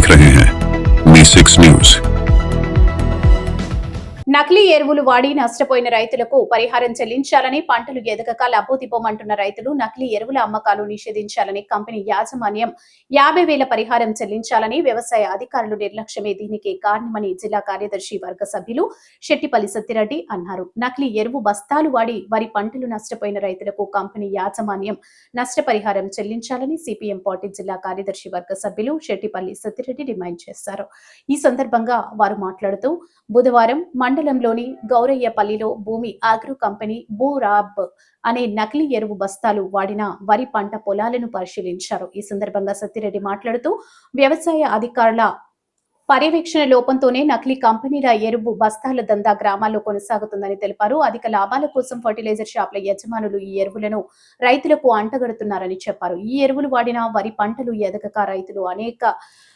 देख रहे हैं मी6 न्यूज। నకిలీ ఎరువులు వాడి నష్టపోయిన రైతులకు పరిహారం చెల్లించాలని, పంటలు ఎదగక లబోదిబోమంటున్న రైతులు నకిలీ ఎరువుల అమ్మకాలు నిషేధించాలని, కంపెనీ యాజమాన్యం 50,000 పరిహారం చెల్లించాలని వ్యవసాయ అధికారులు నిర్లక్ష్యమే దీనికి కారణమని జిల్లా కార్యదర్శి వర్గ సభ్యులు శెట్టిపల్లి సత్తిరెడ్డి అన్నారు. నకిలీ ఎరువు బస్తాలు వాడి వరి పంటలు నష్టపోయిన రైతులకు కంపెనీ యాజమాన్యం నష్టపరిహారం చెల్లించాలని సిపిఎం పార్టీ జిల్లా కార్యదర్శి వర్గ సభ్యులు శెట్టిపల్లి సత్తిరెడ్డి డిమాండ్ చేశారు. ఈ సందర్భంగా వారు మాట్లాడుతూ బుధవారం మండలంలోని గౌరయ్యపల్లిలో భూమి ఆగ్రో కంపెనీ భూరాబ్ అనే నకిలీ ఎరువు బస్తాలు వాడిన వరి పంట పొలాలను పరిశీలించారు. ఈ సందర్భంగా సత్తిరెడ్డి మాట్లాడుతూ వ్యవసాయ అధికారుల పర్యవేక్షణ లోపంతోనే నకిలీ కంపెనీల ఎరువు బస్తాల దందా గ్రామాల్లో కొనసాగుతుందని తెలిపారు. అధిక లాభాల కోసం ఫర్టిలైజర్ షాపుల యజమానులు ఈ ఎరువులను రైతులకు అంటగడుతున్నారని చెప్పారు. ఈ ఎరువులు వాడిన వరి పంటలు ఎదగక రైతులు అనేక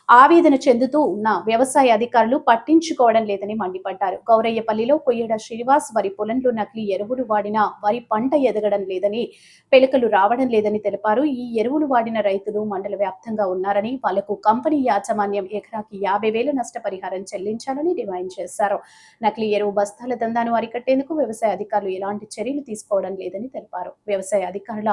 ఆవేదన చెందుతూ ఉన్న వ్యవసాయ అధికారులు పట్టించుకోవడం లేదని మండిపడ్డారు. గౌరయ్యపల్లిలో కొయ్యడ శ్రీనివాస్ వరి పొలంలో నకిలీ ఎరువులు వాడిన వరి పంట ఎదగడం లేదని, పెలుకలు రావడం లేదని తెలిపారు. ఈ ఎరువులు వాడిన రైతులు మండల వ్యాప్తంగా ఉన్నారని, వాళ్లకు కంపెనీ యాజమాన్యం ఎకరాకి 50,000 నష్టపరిహారం చెల్లించాలని డిమాండ్ చేశారు. నకిలీ ఎరువు బస్తాల దందాను అరికట్టేందుకు వ్యవసాయ అధికారులు ఎలాంటి చర్యలు తీసుకోవడం లేదని తెలిపారు. వ్యవసాయ అధికారుల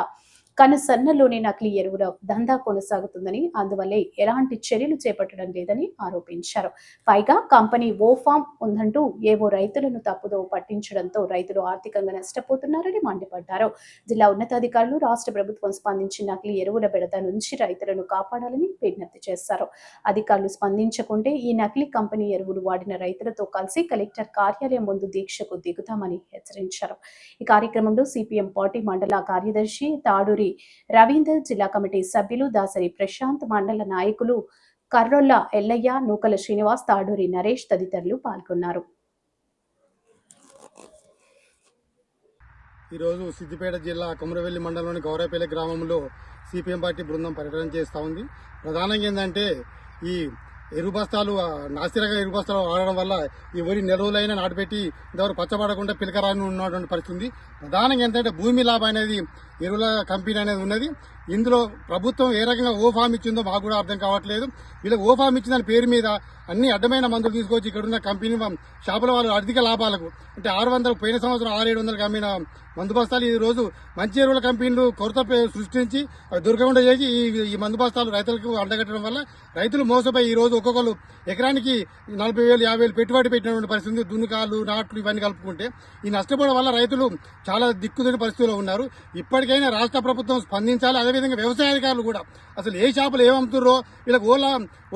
కనుసన్నల్లోనే నకిలీ ఎరువుల దందా కొనసాగుతుందని, అందువల్లే ఎలాంటి చర్యలు చేపట్టడం లేదని ఆరోపించారు. పైగా కంపెనీ ఓ ఫామ్ ఉందంటూ ఏవో రైతులను తప్పుదో పట్టించడంతో రైతులు ఆర్థికంగా నష్టపోతున్నారని మండిపడ్డారు. జిల్లా ఉన్నతాధికారులు, రాష్ట్ర ప్రభుత్వం స్పందించి నకిలీ ఎరువుల బెడద నుంచి రైతులను కాపాడాలని విజ్ఞప్తి చేశారు. అధికారులు స్పందించకుంటే ఈ నకిలీ కంపెనీ ఎరువులు వాడిన రైతులతో కలిసి కలెక్టర్ కార్యాలయం ముందు దీక్షకు దిగుతామని హెచ్చరించారు. ఈ కార్యక్రమంలో సిపిఎం పార్టీ మండల కార్యదర్శి తాడూరి రవీందర్, జిల్లా కమిటీ సభ్యులు దాసరి ప్రశాంత్, మండల నాయకులు కర్రొల్ల ఎల్లయ్య, నూకల శ్రీనివాస్, తాడూరి నరేష్ తదితరులు పాల్గొన్నారు. ఈరోజు సిద్దిపేట జిల్లా కొమరవెల్లి మండలంలోని గౌరవపల్లి గ్రామంలో సిపిఎం పార్టీ బృందం పర్యటన చేస్తూ ఉంది. ప్రధానంగా ఏంటంటే ఈ ఎరువు బస్తాలు, నాసిరకం ఎరువు బస్తాలు వాడడం వల్ల ఈ వరి నెల రోజులైనా నాటుపెట్టి ఇంతవరకు పచ్చబడకుండా పిలకరాని ఉన్నటువంటి పరిస్థితి ఉంది. ప్రధానంగా ఏంటంటే భూమి లాభం అనేది ఎరువుల కంపెనీ అనేది ఉన్నది. ఇందులో ప్రభుత్వం ఏ రకంగా ఓ ఫామ్ ఇచ్చిందో మాకు కూడా అర్థం కావట్లేదు. వీళ్ళకి ఓ ఫామ్ ఇచ్చిన పేరు మీద అన్ని అడ్డమైన మందులు తీసుకొచ్చి ఇక్కడున్న కంపెనీ షాపుల వాళ్ళు అధిక లాభాలకు అంటే 600, పోయిన సంవత్సరం 600-700 అమ్మిన మందు బస్తాలు ఈ రోజు మంచి ఎరువుల కంపెనీలు కొరత సృష్టించి అవి దొరకకుండా చేసి ఈ మందు బస్తాలు రైతులకు అండగట్టడం వల్ల రైతులు మోసపోయి ఈ రోజు ఒక్కొక్కరు ఎకరానికి 40,000, 50,000 పెట్టుబడి పెట్టినటువంటి పరిస్థితి. దున్నుకాలు, నాట్లు ఇవన్నీ కలుపుకుంటే ఈ నష్టపోవడం వల్ల రైతులు చాలా దిక్కుదిన పరిస్థితిలో ఉన్నారు. ఇప్పటికైనా రాష్ట్ర ప్రభుత్వం స్పందించాలి. అదేవిధంగా వ్యవసాయ అధికారులు కూడా అసలు ఏ షాపులు ఏమమ్ముతుర్రో వీళ్ళకి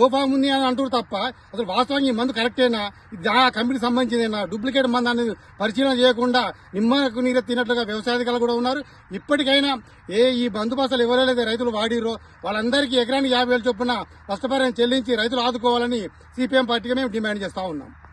ఓ ఫామ్ ఉంది అని అంటారు తప్ప అసలు వాస్తవంగా ఈ మందు కరెక్టేనా, ఆ కంపెనీకి సంబంధించిందేనా, డూప్లికేట్ మందు అనేది పరిశీలన చేయకుండా నిమ్మకు నీరు తిన్నట్లుగా వ్యవసాయ అధికారులు కూడా ఉన్నారు. ఇప్పటికైనా ఈ మందు బస్తాలు ఎవరైతే రైతులు వాడిరో వాళ్ళందరికీ ఎకరానికి 50,000 చొప్పున నష్టపరిహారం చెల్లించి రైతులు ఆదుకోవాలని సిపిఎం పార్టీగా మేము డిమాండ్ చేస్తా ఉన్నాం.